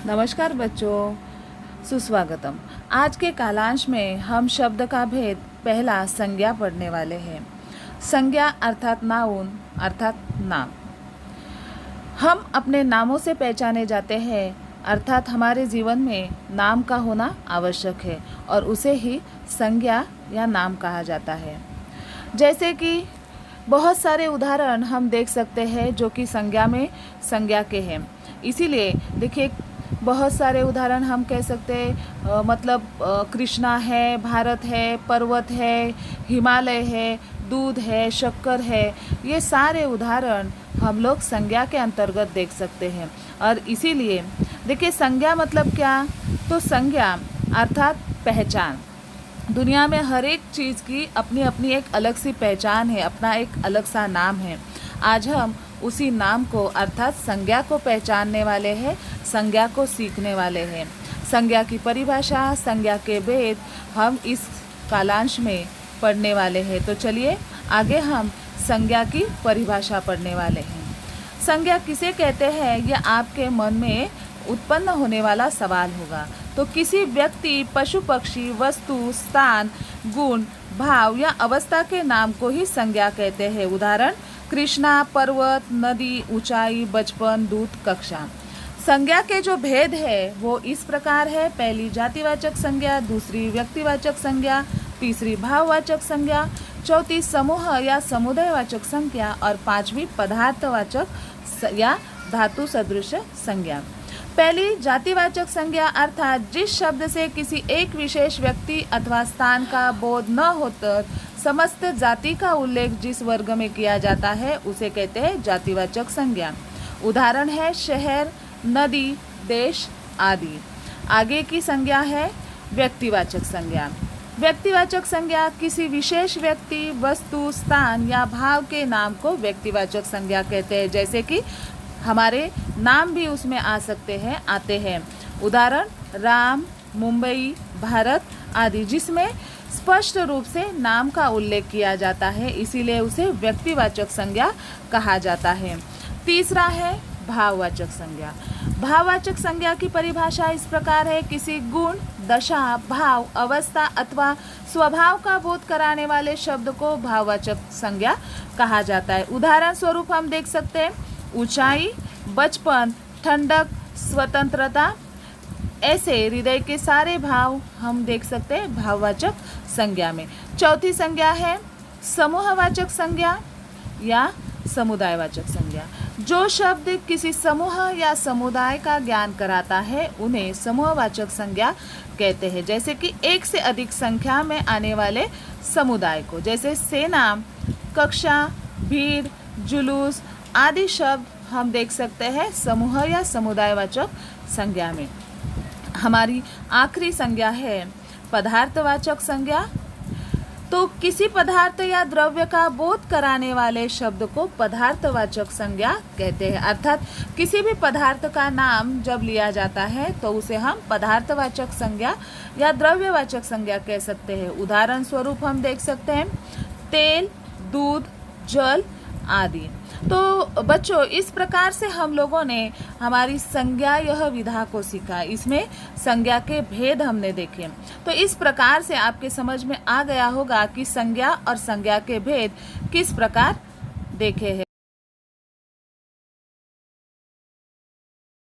नमस्कार बच्चों, सुस्वागतम। आज के कालांश में हम शब्द का भेद पहला संज्ञा पढ़ने वाले हैं। संज्ञा अर्थात नाउन अर्थात नाम। हम अपने नामों से पहचाने जाते हैं, अर्थात हमारे जीवन में नाम का होना आवश्यक है और उसे ही संज्ञा या नाम कहा जाता है। जैसे कि बहुत सारे उदाहरण हम देख सकते हैं जो कि संज्ञा के हैं। इसीलिए देखिए, बहुत सारे उदाहरण हम कह सकते हैं, कृष्णा है, भारत है, पर्वत है, हिमालय है, दूध है, शक्कर है। ये सारे उदाहरण हम लोग संज्ञा के अंतर्गत देख सकते हैं। और इसीलिए देखिए, संज्ञा मतलब क्या? तो संज्ञा अर्थात पहचान। दुनिया में हर एक चीज़ की अपनी अपनी एक अलग सी पहचान है, अपना एक अलग सा नाम है। आज हम उसी नाम को अर्थात संज्ञा को पहचानने वाले हैं, संज्ञा को सीखने वाले हैं। संज्ञा की परिभाषा, संज्ञा के भेद हम इस कालांश में पढ़ने वाले हैं। तो चलिए आगे हम संज्ञा की परिभाषा पढ़ने वाले हैं। संज्ञा किसे कहते हैं, यह आपके मन में उत्पन्न होने वाला सवाल होगा। तो किसी व्यक्ति, पशु, पक्षी, वस्तु, स्थान, गुण, भाव या अवस्था के नाम को ही संज्ञा कहते हैं। उदाहरण: कृष्णा, पर्वत, नदी, ऊंचाई, बचपन, दूध, कक्षा। संज्ञा के जो भेद है वो इस प्रकार है: पहली जातिवाचक संज्ञा, दूसरी व्यक्तिवाचक संज्ञा, तीसरी भाववाचक संज्ञा, चौथी समूह या समुदायवाचक संज्ञा और पांचवी पदार्थवाचक या धातु सदृश संज्ञा। पहली जातिवाचक संज्ञा अर्थात जिस शब्द से किसी एक विशेष व्यक्ति अथवा स्थान का बोध न होकर समस्त जाति का उल्लेख जिस वर्ग में किया जाता है उसे कहते हैं जातिवाचक संज्ञा। उदाहरण है शहर, नदी, देश आदि। आगे की संज्ञा है व्यक्तिवाचक संज्ञा। व्यक्तिवाचक संज्ञा किसी विशेष व्यक्ति, वस्तु, स्थान या भाव के नाम को व्यक्तिवाचक संज्ञा कहते हैं। जैसे कि हमारे नाम भी उसमें आते हैं। उदाहरण: राम, मुंबई, भारत आदि, जिसमें स्पष्ट रूप से नाम का उल्लेख किया जाता है, इसीलिए उसे व्यक्तिवाचक संज्ञा कहा जाता है। तीसरा है भाववाचक संज्ञा। भाववाचक संज्ञा की परिभाषा इस प्रकार है: किसी गुण, दशा, भाव, अवस्था अथवा स्वभाव का बोध कराने वाले शब्द को भाववाचक संज्ञा कहा जाता है। उदाहरण स्वरूप हम देख सकते हैं ऊंचाई, बचपन, ठंडक, स्वतंत्रता। ऐसे हृदय के सारे भाव हम देख सकते हैं भाववाचक संज्ञा में। चौथी संज्ञा है समूहवाचक संज्ञा या समुदायवाचक संज्ञा। जो शब्द किसी समूह या समुदाय का ज्ञान कराता है उन्हें समूहवाचक संज्ञा कहते हैं। जैसे कि एक से अधिक संख्या में आने वाले समुदाय को, जैसे सेना, कक्षा, भीड़, जुलूस आदि शब्द हम देख सकते हैं समूह या समुदायवाचक संज्ञा में। हमारी आखिरी संज्ञा है पदार्थवाचक संज्ञा। तो किसी पदार्थ या द्रव्य का बोध कराने वाले शब्द को पदार्थवाचक संज्ञा कहते हैं। अर्थात किसी भी पदार्थ का नाम जब लिया जाता है तो उसे हम पदार्थवाचक संज्ञा या द्रव्यवाचक संज्ञा कह सकते हैं। उदाहरण स्वरूप हम देख सकते हैं तेल, दूध, जल आदि। तो बच्चों, इस प्रकार से हम लोगों ने हमारी संज्ञा यह विधा को सीखा। इसमें संज्ञा के भेद हमने देखे। तो इस प्रकार से आपके समझ में आ गया होगा कि संज्ञा और संज्ञा के भेद किस प्रकार देखे हैं।